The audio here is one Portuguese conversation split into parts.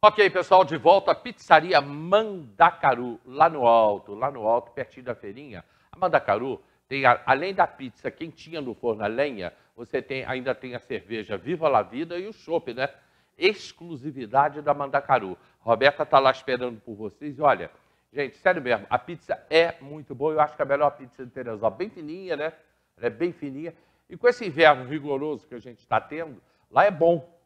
Ok, pessoal, de volta à pizzaria Mandacaru, lá no alto, pertinho da feirinha. A Mandacaru tem, além da pizza quentinha no forno a lenha, você ainda tem a cerveja Viva la Vida e o chopp, né? Exclusividade da Mandacaru. Roberta está lá esperando por vocês. E olha, gente, sério mesmo, a pizza é muito boa. Eu acho que é a melhor pizza de Teresópolis. Bem fininha, né? Ela é bem fininha. E com esse inverno rigoroso que a gente está tendo, lá é bom.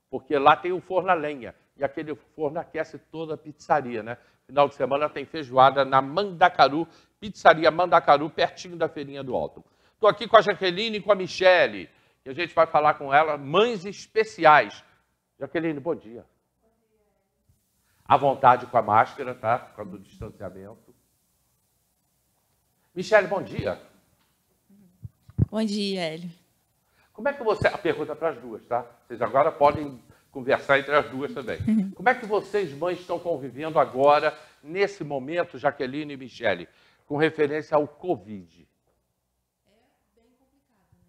Porque lá tem o forno a lenha. E aquele forno aquece toda a pizzaria, né? Final de semana tem feijoada na Mandacaru, pizzaria Mandacaru, pertinho da Feirinha do Alto. Estou aqui com a Jaqueline e com a Michele, e a gente vai falar com ela, mães especiais. Jaqueline, bom dia. À vontade com a máscara, tá? Por causa do distanciamento. Michele, bom dia. Bom dia, Hélio. Como é que você... A pergunta para as duas, tá? Vocês agora podem conversar entre as duas também. Como é que vocês, mães, estão convivendo agora, nesse momento, Jaqueline e Michele, com referência ao Covid? É bem complicado, né?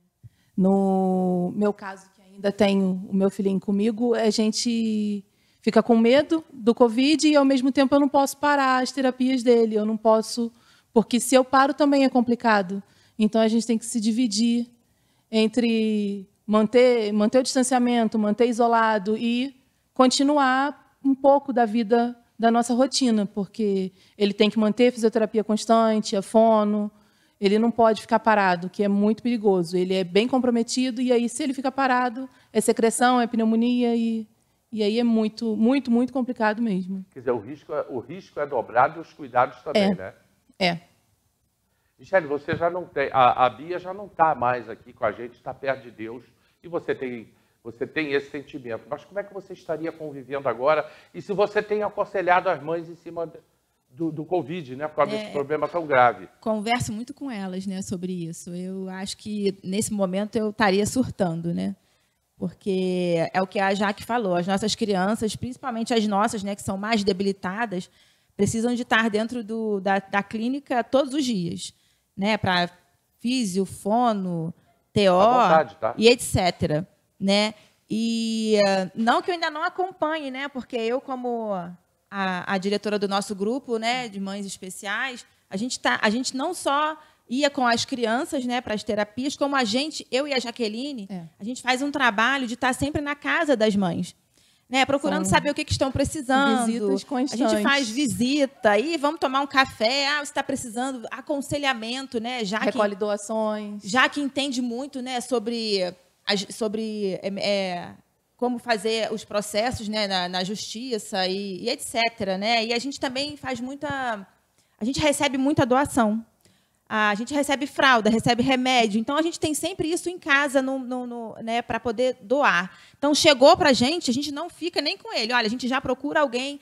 No meu caso, que ainda tenho o meu filhinho comigo, a gente fica com medo do Covid e, ao mesmo tempo, eu não posso parar as terapias dele. Eu não posso... Porque se eu paro, também é complicado. Então, a gente tem que se dividir entre manter o distanciamento, manter isolado e continuar um pouco da vida da nossa rotina, porque ele tem que manter a fisioterapia constante, a fono, ele não pode ficar parado, que é muito perigoso. Ele é bem comprometido e aí, se ele fica parado, é secreção, é pneumonia e aí é muito, muito, muito complicado mesmo. Quer dizer, o risco é dobrado e os cuidados também, né? É. Michele, você já não tem, a Bia já não está mais aqui com a gente, está perto de Deus, e você tem esse sentimento. Mas como é que você estaria convivendo agora? E se você tem aconselhado as mães em cima do Covid, né, por causa desse problema tão grave? Converso muito com elas, né, sobre isso. Eu acho que, nesse momento, eu estaria surtando, né? Porque é o que a Jaque falou, as nossas crianças, principalmente as nossas, né, que são mais debilitadas, precisam de estar dentro da clínica todos os dias, né, para físio, fono, TO vontade, tá? E etc. Né? E não que eu ainda não acompanhe, né, porque eu, como a diretora do nosso grupo, né, de mães especiais, a gente não só ia com as crianças, né, para as terapias, como eu e a Jaqueline, a gente faz um trabalho de estar sempre na casa das mães. Né, procurando saber o que estão precisando. Visitas constantes. A gente faz visita, e vamos tomar um café, você está precisando, aconselhamento, né? Recolhe doações. Já que entende muito, né, sobre como fazer os processos, né, na justiça e etc. Né? E a gente também faz a gente recebe muita doação. A gente recebe fralda, recebe remédio. Então, a gente tem sempre isso em casa né, para poder doar. Então, chegou para a gente não fica nem com ele. Olha, a gente já procura alguém.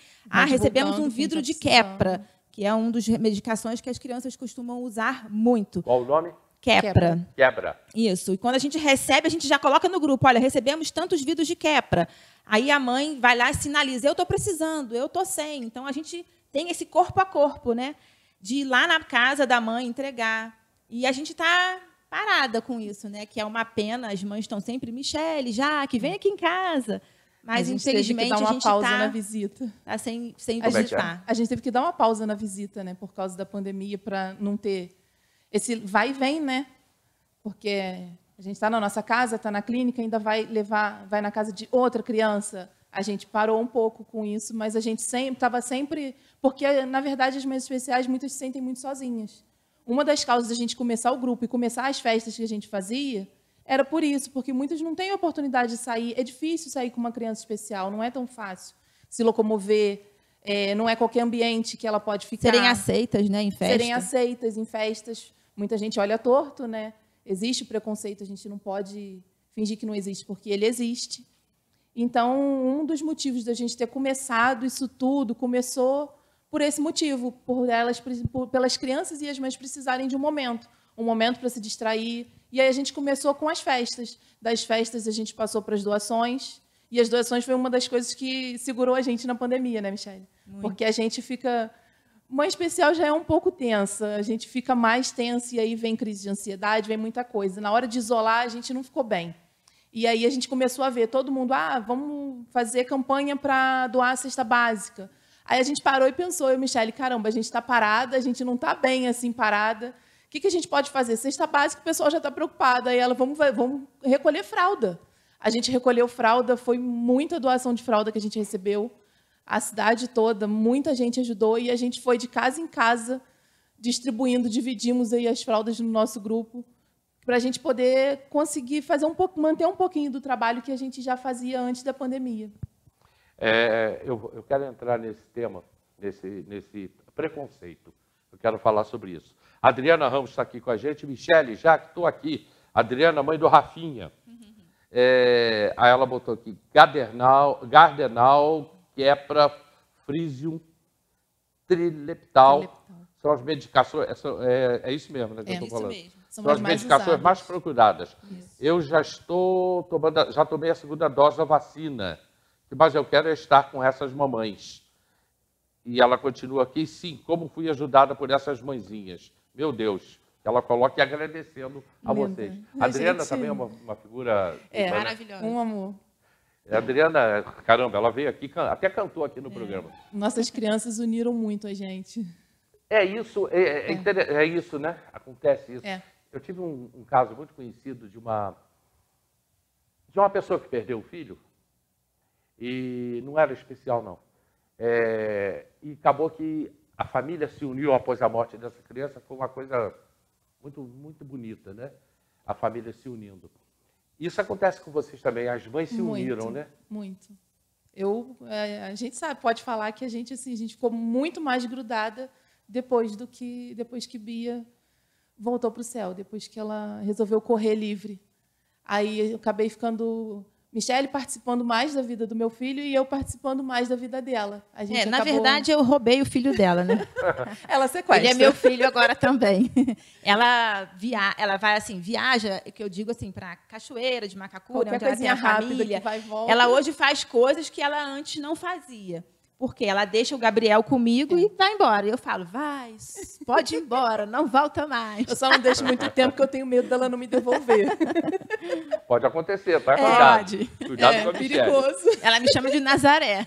Recebemos um vidro de Keppra, que é uma das medicações que as crianças costumam usar muito. Qual o nome? Keppra. Keppra. Isso. E quando a gente recebe, a gente já coloca no grupo. Olha, recebemos tantos vidros de Keppra. Aí a mãe vai lá e sinaliza. Eu estou precisando, eu estou sem. Então, a gente tem esse corpo a corpo, né? De ir lá na casa da mãe entregar. E a gente está parada com isso, né? Que é uma pena, as mães estão sempre, Michele, Jaque, vem aqui em casa. Mas, infelizmente, a gente teve que dar uma pausa na visita. Está sem visitar. A gente teve que dar uma pausa na visita, né? Por causa da pandemia, para não ter esse vai e vem, né? Porque a gente está na nossa casa, está na clínica, ainda vai na casa de outra criança. A gente parou um pouco com isso, mas a gente estava sempre... Porque, na verdade, as mães especiais, muitas se sentem muito sozinhas. Uma das causas da gente começar o grupo e começar as festas que a gente fazia era por isso, porque muitas não têm oportunidade de sair. É difícil sair com uma criança especial, não é tão fácil se locomover, não é qualquer ambiente que ela pode ficar. Serem aceitas, né, em festas. Serem aceitas em festas. Muita gente olha torto, né? Existe o preconceito, a gente não pode fingir que não existe, porque ele existe. Então, um dos motivos da gente ter começado isso tudo começou por esse motivo, pelas crianças e as mães precisarem de um momento para se distrair. E aí a gente começou com as festas. Das festas a gente passou para as doações, e as doações foi uma das coisas que segurou a gente na pandemia, né, Michele? Porque a gente fica... Mãe especial já é um pouco tensa, a gente fica mais tensa e aí vem crise de ansiedade, vem muita coisa. Na hora de isolar, a gente não ficou bem. E aí a gente começou a ver todo mundo, vamos fazer campanha para doar a cesta básica. Aí a gente parou e pensou, eu e Michele, caramba, a gente está parada, a gente não está bem assim parada. O que a gente pode fazer? Cesta básica, o pessoal já está preocupado. Aí ela, vamos recolher fralda. A gente recolheu fralda, foi muita doação de fralda que a gente recebeu. A cidade toda, muita gente ajudou e a gente foi de casa em casa distribuindo, dividimos aí as fraldas no nosso grupo para a gente poder conseguir fazer manter um pouquinho do trabalho que a gente já fazia antes da pandemia. Eu quero entrar nesse tema, nesse preconceito. Eu quero falar sobre isso. A Adriana Ramos está aqui com a gente. Michele, já que estou aqui. Adriana, mãe do Rafinha. Aí ela botou aqui, Gardenal, Keppra, Frisium, Trileptal. São as medicações, é isso mesmo, né, que eu estou falando? Isso mesmo. São as medicações mais procuradas. Isso. Eu já estou tomando, já tomei a segunda dose da vacina, mas eu quero estar com essas mamães. E ela continua aqui, sim, como fui ajudada por essas mãezinhas. Meu Deus, ela coloca e agradecendo a vocês. A Adriana também é uma figura... maravilhosa. Um amor. A Adriana, caramba, ela veio aqui, até cantou aqui no programa. Nossas crianças uniram muito a gente. É isso, isso, né? Acontece isso. Eu tive um caso muito conhecido de uma pessoa que perdeu o filho, e não era especial, não. E acabou que a família se uniu após a morte dessa criança, foi uma coisa muito, muito bonita, né? A família se unindo. Isso acontece com vocês também, as mães se uniram, né? Muito. A gente sabe, pode falar que a gente ficou muito mais grudada depois que Bia voltou para o céu, depois que ela resolveu correr livre. Aí eu acabei ficando... Michele participando mais da vida do meu filho e eu participando mais da vida dela. Na verdade, eu roubei o filho dela, né? Ela sequestra. Ele é meu filho agora também. Ela vai assim, viaja, que eu digo assim, para Cachoeira de Macacura, onde ela tem a família. Vai e volta. Ela hoje faz coisas que ela antes não fazia. Porque ela deixa o Gabriel comigo e vai embora. E eu falo, vai, pode ir embora, não volta mais. Eu só não deixo muito tempo, porque eu tenho medo dela não me devolver. Pode acontecer, tá? Cuidado. Cuidado com a perigoso. Ela me chama de Nazaré.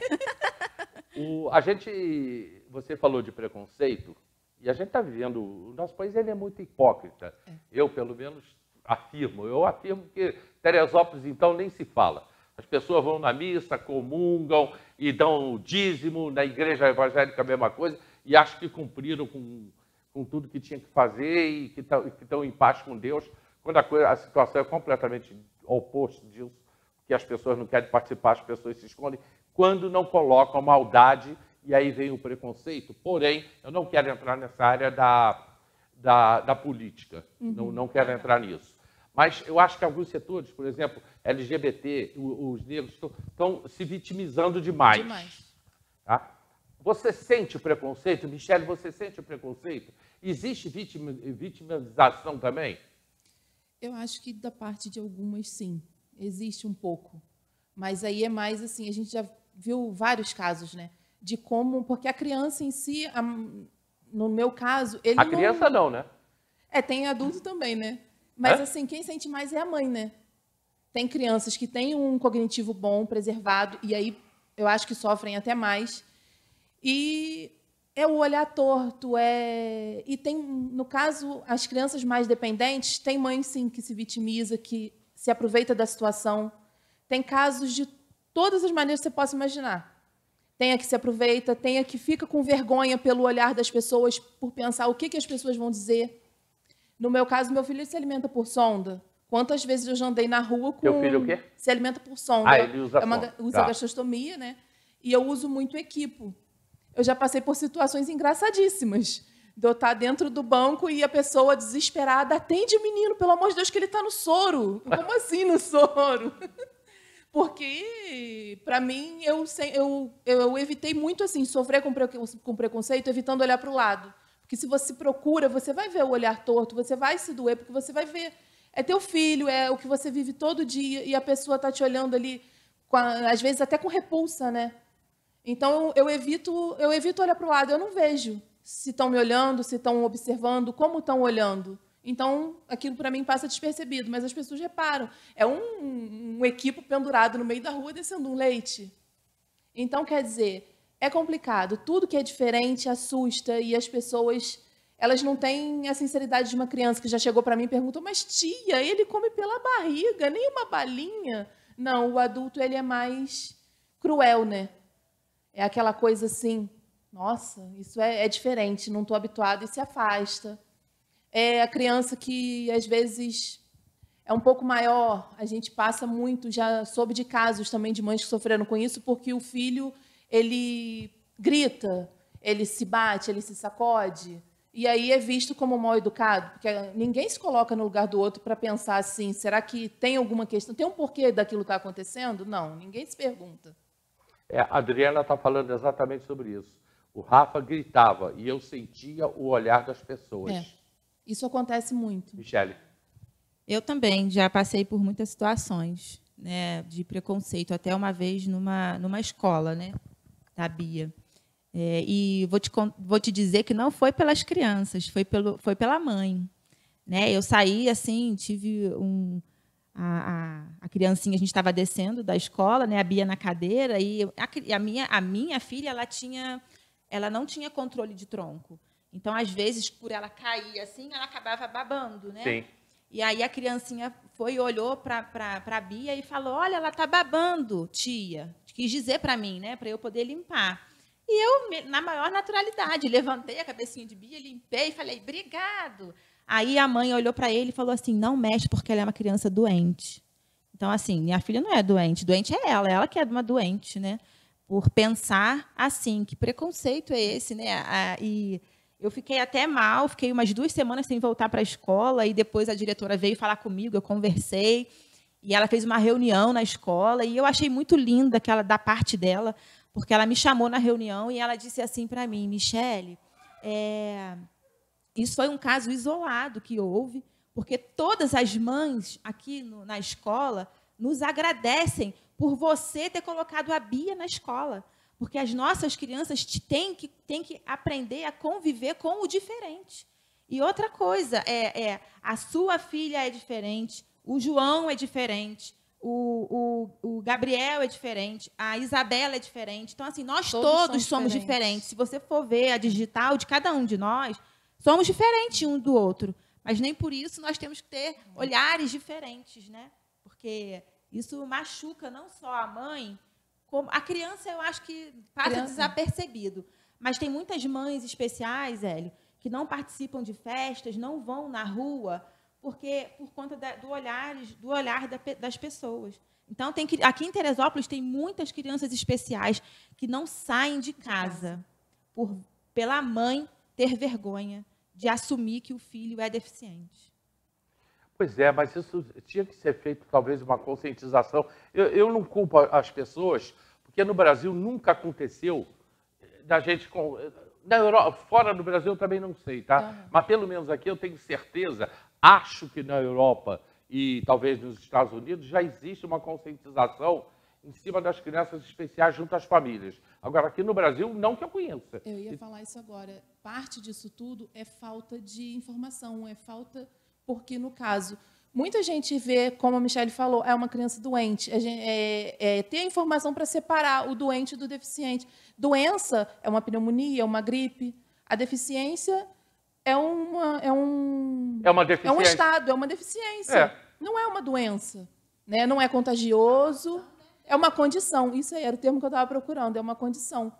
Você falou de preconceito, e a gente está vivendo... O nosso país ele é muito hipócrita. Eu, pelo menos, afirmo. Eu afirmo que Teresópolis, então, nem se fala. As pessoas vão na missa, comungam e dão o dízimo, na igreja evangélica a mesma coisa, e acham que cumpriram com tudo que tinha que fazer e que estão em paz com Deus, quando a situação é completamente oposto disso, que as pessoas não querem participar, as pessoas se escondem, quando não colocam maldade, e aí vem o preconceito. Porém, eu não quero entrar nessa área da política, não quero entrar nisso. Mas eu acho que alguns setores, por exemplo, LGBT, os negros, estão se vitimizando demais. Tá? Você sente o preconceito? Michele, você sente o preconceito? Existe vitimização também? Eu acho que da parte de algumas, sim. Existe um pouco. Mas aí é mais assim, a gente já viu vários casos, né? De como... Porque a criança em si, no meu caso... A criança não, né? Tem adulto também, né? Mas, assim, quem sente mais é a mãe, né? Tem crianças que têm um cognitivo bom, preservado, e aí eu acho que sofrem até mais. E é o olhar torto, E tem, no caso, as crianças mais dependentes, tem mãe, sim, que se vitimiza, que se aproveita da situação. Tem casos de todas as maneiras que você possa imaginar. Tem a que se aproveita, tem a que fica com vergonha pelo olhar das pessoas, por pensar o que as pessoas vão dizer. No meu caso, meu filho se alimenta por sonda. Quantas vezes eu já andei na rua com... Teu filho o quê? Se alimenta por sonda. Ele usa sonda. Usa gastrostomia, né? E eu uso muito equipo. Eu já passei por situações engraçadíssimas. De eu estar dentro do banco e a pessoa desesperada, atende o menino, pelo amor de Deus, que ele está no soro. Como assim no soro? Porque, para mim, eu evitei muito assim, sofrer com preconceito, evitando olhar para o lado. Porque se você procura, você vai ver o olhar torto, você vai se doer, porque você vai ver. É teu filho, é o que você vive todo dia, e a pessoa está te olhando ali, às vezes até com repulsa, né? Então, eu evito olhar para o lado, eu não vejo se estão me olhando, se estão observando, como estão olhando. Então, aquilo para mim passa despercebido, mas as pessoas reparam. É um equipo pendurado no meio da rua descendo um leite. Então, quer dizer, é complicado. Tudo que é diferente assusta e as pessoas, elas não têm a sinceridade de uma criança que já chegou para mim e perguntou: mas tia, ele come pela barriga, nem uma balinha. Não, o adulto ele é mais cruel, né? É aquela coisa assim, nossa, isso é diferente, não estou habituado, e se afasta. É a criança que, às vezes, é um pouco maior. A gente passa muito, já soube de casos também de mães que sofreram com isso, porque o filho, ele grita, ele se bate, ele se sacode, e aí é visto como mal educado, porque ninguém se coloca no lugar do outro para pensar assim, será que tem alguma questão, tem um porquê daquilo estar acontecendo? Não, ninguém se pergunta. A Adriana está falando exatamente sobre isso. O Rafa gritava e eu sentia o olhar das pessoas. Isso acontece muito. Michele. Eu também já passei por muitas situações, né, de preconceito, até uma vez numa escola, né, da Bia. E vou te dizer que não foi pelas crianças, foi pela mãe. Né? Eu saí, assim, tive a criancinha, a gente estava descendo da escola, né, a Bia na cadeira, e a minha filha, ela não tinha controle de tronco. Então, às vezes, por ela cair assim, ela acabava babando, né? Sim. E aí a criancinha olhou para a Bia e falou: olha, ela está babando, tia. Quis dizer para mim, né, para eu poder limpar. E eu, na maior naturalidade, levantei a cabecinha de Bia, limpei e falei: obrigado. Aí a mãe olhou para ele e falou assim: não mexe, porque ela é uma criança doente. Então, assim, minha filha não é doente é ela que é uma doente, né? Por pensar assim, que preconceito é esse, né? E eu fiquei até mal, fiquei umas 2 semanas sem voltar para a escola, e depois a diretora veio falar comigo, eu conversei, e ela fez uma reunião na escola, e eu achei muito linda da parte dela, porque ela me chamou na reunião e ela disse assim para mim: Michele, isso foi um caso isolado que houve, porque todas as mães aqui na escola nos agradecem por você ter colocado a Bia na escola. Porque as nossas crianças têm que aprender a conviver com o diferente. E outra coisa, a sua filha é diferente, o João é diferente, o Gabriel é diferente, a Isabela é diferente. Então, assim, nós todos somos diferentes. Se você for ver a digital de cada um de nós, somos diferentes um do outro. Mas nem por isso nós temos que ter olhares diferentes, né? Porque isso machuca não só a mãe, como a criança, eu acho que passa desapercebido. Mas tem muitas mães especiais, Hélio, que não participam de festas, não vão na rua, por conta do olhar das pessoas. Então, aqui em Teresópolis tem muitas crianças especiais que não saem de casa pela mãe ter vergonha de assumir que o filho é deficiente. Pois é, mas isso tinha que ser feito, talvez, uma conscientização. Eu não culpo as pessoas, porque no Brasil nunca aconteceu da gente... Na Europa, fora do Brasil eu também não sei, tá? Uhum. Mas pelo menos aqui eu tenho certeza, acho que na Europa e talvez nos Estados Unidos já existe uma conscientização em cima das crianças especiais junto às famílias. Agora, aqui no Brasil, não que eu conheça. Eu ia falar isso agora. Parte disso tudo é falta de informação, é falta... Porque, no caso, muita gente vê, como a Michele falou, é uma criança doente. Ter a informação para separar o doente do deficiente. Doença é uma pneumonia, é uma gripe. A deficiência é um estado, é uma deficiência. Não é uma doença. Né? Não é contagioso, é uma condição. Isso aí era o termo que eu estava procurando, é uma condição.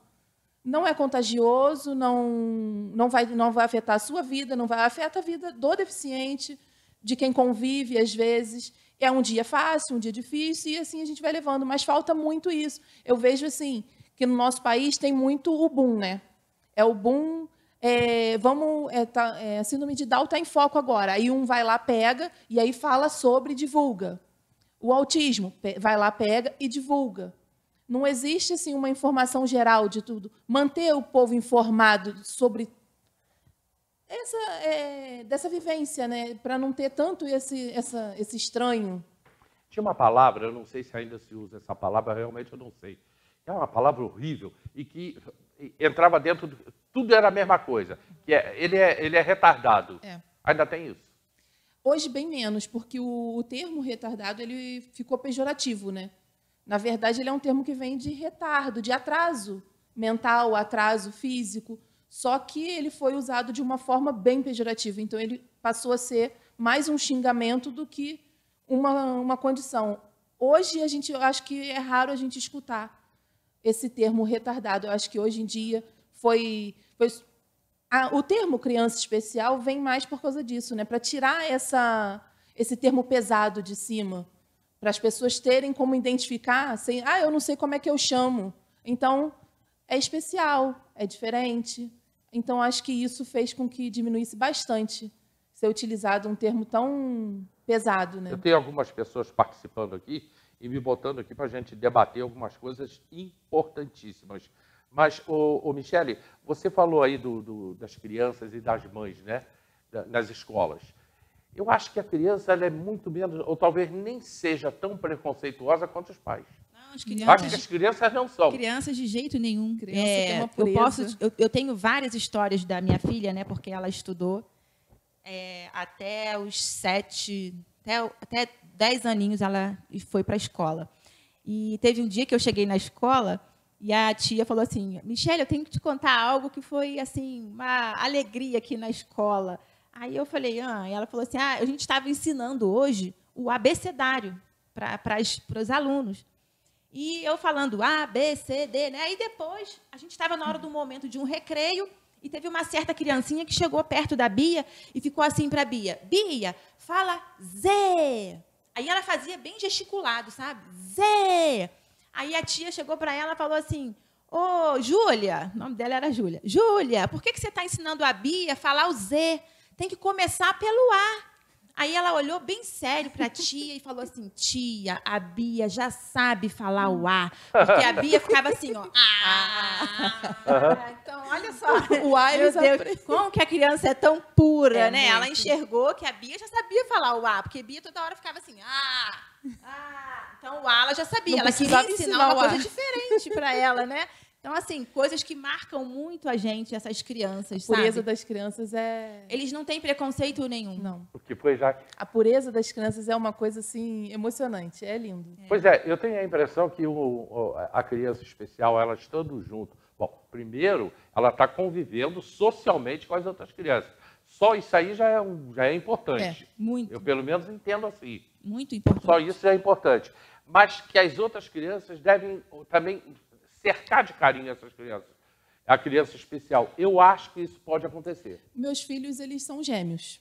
Não é contagioso, não vai afetar a sua vida, não vai afetar a vida do deficiente, de quem convive, às vezes. É um dia fácil, um dia difícil, e assim a gente vai levando. Mas falta muito isso. Eu vejo assim que no nosso país tem muito o boom, né? É o boom, a síndrome de Down está em foco agora. Aí um vai lá, pega, e aí fala sobre, divulga. O autismo, vai lá, pega e divulga. Não existe assim, uma informação geral de tudo. Manter o povo informado sobre dessa vivência, né? Para não ter tanto esse estranho. Tinha uma palavra, eu não sei se ainda se usa essa palavra, realmente eu não sei. É uma palavra horrível e que entrava dentro... Tudo era a mesma coisa. Que ele é retardado. Ainda tem isso? Hoje, bem menos, porque o termo retardado ele ficou pejorativo, né? Na verdade, ele é um termo que vem de retardo, de atraso mental, atraso físico, só que ele foi usado de uma forma bem pejorativa. Então, ele passou a ser mais um xingamento do que uma condição. Hoje, eu acho que é raro a gente escutar esse termo retardado. Eu acho que, hoje em dia, o termo criança especial vem mais por causa disso, né? Para tirar esse termo pesado de cima, para as pessoas terem como identificar, sem, eu não sei como é que eu chamo. Então, é especial, é diferente. Então, acho que isso fez com que diminuísse bastante ser utilizado um termo tão pesado, né? Eu tenho algumas pessoas participando aqui e me botando aqui para a gente debater algumas coisas importantíssimas. Mas, Michele, você falou aí das crianças e das mães, né, nas escolas. Eu acho que a criança ela é muito menos, ou talvez nem seja tão preconceituosa quanto os pais. Não, as Eu acho que as crianças não são. Crianças de jeito nenhum. Criança tem uma pureza. Eu tenho várias histórias da minha filha, né, porque ela estudou até os 7, até 10 aninhos ela foi para a escola. E teve um dia que eu cheguei na escola e a tia falou assim, Michele, eu tenho que te contar algo que foi assim uma alegria aqui na escola. Aí eu falei, e ela falou assim, a gente estava ensinando hoje o abecedário para os alunos. E eu falando A, B, C, D, né? Aí depois, a gente estava na hora do momento de um recreio e teve uma certa criancinha que chegou perto da Bia e ficou assim para a Bia, Bia, fala Z. Aí ela fazia bem gesticulado, sabe? Z. Aí a tia chegou para ela e falou assim, ô, Júlia, o nome dela era Júlia, Júlia, por que você está ensinando a Bia a falar o Z? Tem que começar pelo A. Aí ela olhou bem sério para a tia e falou assim, tia, a Bia já sabe falar o A. Porque a Bia ficava assim, ó. Então, olha só. O A, Meu Deus, como que a criança é tão pura, né? muito. Ela enxergou que a Bia já sabia falar o A. Porque a Bia toda hora ficava assim, Então, o A ela já sabia. Não Ela queria precisava ensinar ensinar uma o A. coisa diferente para ela, né? Então, assim, coisas que marcam muito a gente, essas crianças, A pureza sabe? das crianças é... Eles não têm preconceito nenhum. Não. O que foi já... A pureza das crianças é uma coisa, assim, emocionante. É lindo. Pois é, eu tenho a impressão que a criança especial, ela estando junto... Bom, primeiro, ela está convivendo socialmente com as outras crianças. Só isso aí já é importante. Muito. Eu, pelo menos, entendo assim. Muito importante. Só isso já é importante. Mas que as outras crianças devem também cercar de carinho essas crianças. A criança especial. Eu acho que isso pode acontecer. Meus filhos, eles são gêmeos.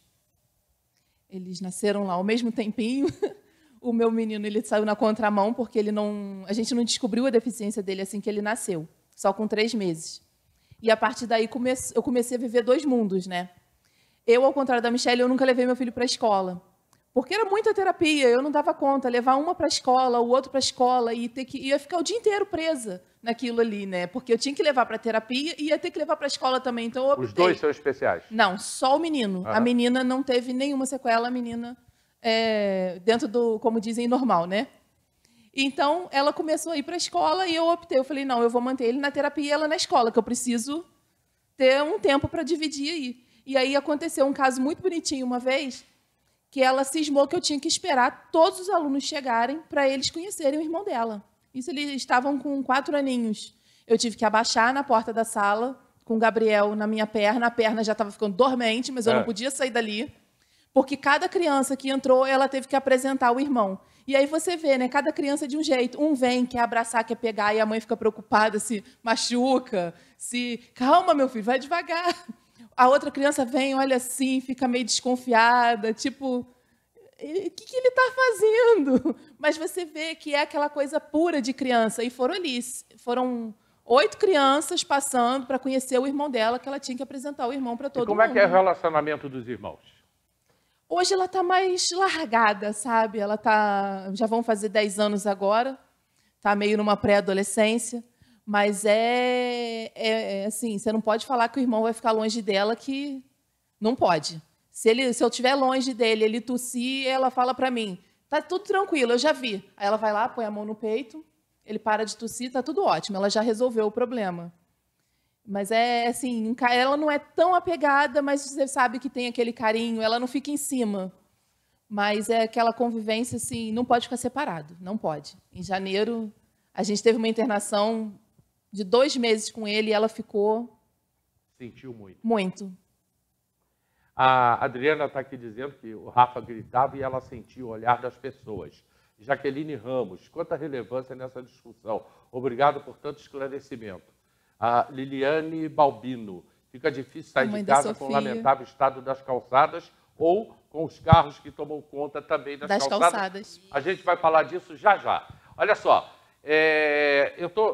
Eles nasceram lá ao mesmo tempinho. O meu menino, ele saiu na contramão, porque a gente não descobriu a deficiência dele assim que ele nasceu, só com 3 meses. E, a partir daí, eu comecei a viver 2 mundos, né? Eu, ao contrário da Michele, eu nunca levei meu filho para a escola. Porque era muita terapia, eu não dava conta. Levar uma para a escola, o outro para a escola, e ia ficar o dia inteiro presa naquilo ali, né? Porque eu tinha que levar para a terapia e ia ter que levar para a escola também. Então, eu optei. Os 2 são especiais? Não, só o menino. A menina não teve nenhuma sequela, a menina dentro do, como dizem, normal, né? Então, ela começou a ir para a escola e eu optei. Eu falei, não, eu vou manter ele na terapia e ela na escola, que eu preciso ter um tempo para dividir aí. E aí aconteceu um caso muito bonitinho uma vez, que ela cismou que eu tinha que esperar todos os alunos chegarem para eles conhecerem o irmão dela. Isso, eles estavam com 4 aninhos. Eu tive que abaixar na porta da sala, com o Gabriel na minha perna. A perna já estava ficando dormente, mas eu não podia sair dali, porque cada criança que entrou, ela teve que apresentar o irmão. E aí você vê, né? Cada criança de um jeito. Um vem, quer abraçar, quer pegar, e a mãe fica preocupada, se machuca, calma, meu filho, vai devagar. A outra criança vem, olha assim, fica meio desconfiada, tipo, o que ele está fazendo? Mas você vê que é aquela coisa pura de criança. E foram 8 crianças passando para conhecer o irmão dela, que ela tinha que apresentar o irmão para todo mundo. Como é que é o relacionamento dos irmãos? Hoje ela está mais largada, sabe? Já vão fazer 10 anos agora, está meio numa pré-adolescência. Mas assim, você não pode falar que o irmão vai ficar longe dela, que não pode. Se eu estiver longe dele, ele tossir, ela fala para mim, tá tudo tranquilo, eu já vi. Aí ela vai lá, põe a mão no peito, ele para de tossir, tá tudo ótimo, ela já resolveu o problema. Mas assim, ela não é tão apegada, mas você sabe que tem aquele carinho, ela não fica em cima. Mas é aquela convivência, assim, não pode ficar separado, não pode. Em janeiro, a gente teve uma internação de 2 meses com ele e ela ficou... Sentiu muito. Muito. A Adriana está aqui dizendo que o Rafa gritava e ela sentia o olhar das pessoas. Jaqueline Ramos, quanta relevância nessa discussão. Obrigado por tanto esclarecimento. A Liliane Balbino, fica difícil sair de casa com o lamentável estado das calçadas ou com os carros que tomam conta também das calçadas. A gente vai falar disso já já. Olha só,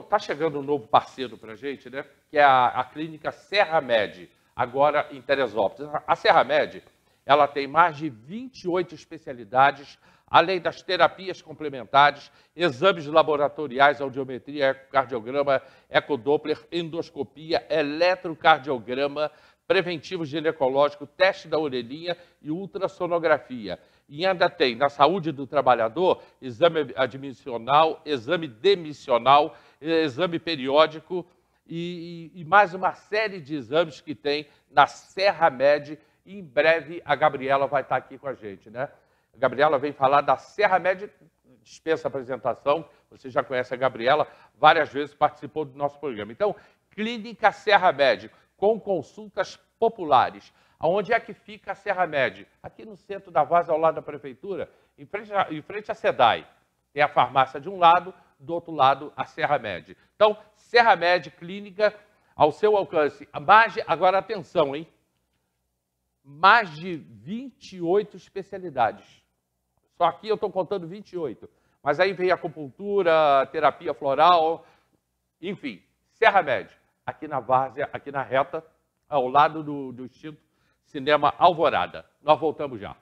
tá chegando um novo parceiro para a gente, né? Que é a clínica Serra Med, agora em Teresópolis. A Serra Med, ela tem mais de 28 especialidades, além das terapias complementares, exames laboratoriais, audiometria, ecocardiograma, ecodoppler, endoscopia, eletrocardiograma, preventivo ginecológico, teste da orelhinha e ultrassonografia. E ainda tem, na saúde do trabalhador, exame admissional, exame demissional, exame periódico e mais uma série de exames que tem na Serra Med. E em breve a Gabriela vai estar aqui com a gente, né? A Gabriela vem falar da Serra Med, dispensa apresentação, você já conhece a Gabriela, várias vezes participou do nosso programa. Então, Clínica Serra Med, com consultas populares. Aonde é que fica a Serra Med? Aqui no centro da Várzea, ao lado da prefeitura, em frente à SEDAI. Tem a farmácia de um lado, do outro lado a Serra Med. Então, Serra Med, clínica ao seu alcance. Agora, atenção, hein? Mais de 28 especialidades. Só aqui eu estou contando 28. Mas aí vem acupuntura, terapia floral, enfim, Serra Med. Aqui na Várzea, aqui na reta, ao lado do extinto Cinema Alvorada. Nós voltamos já.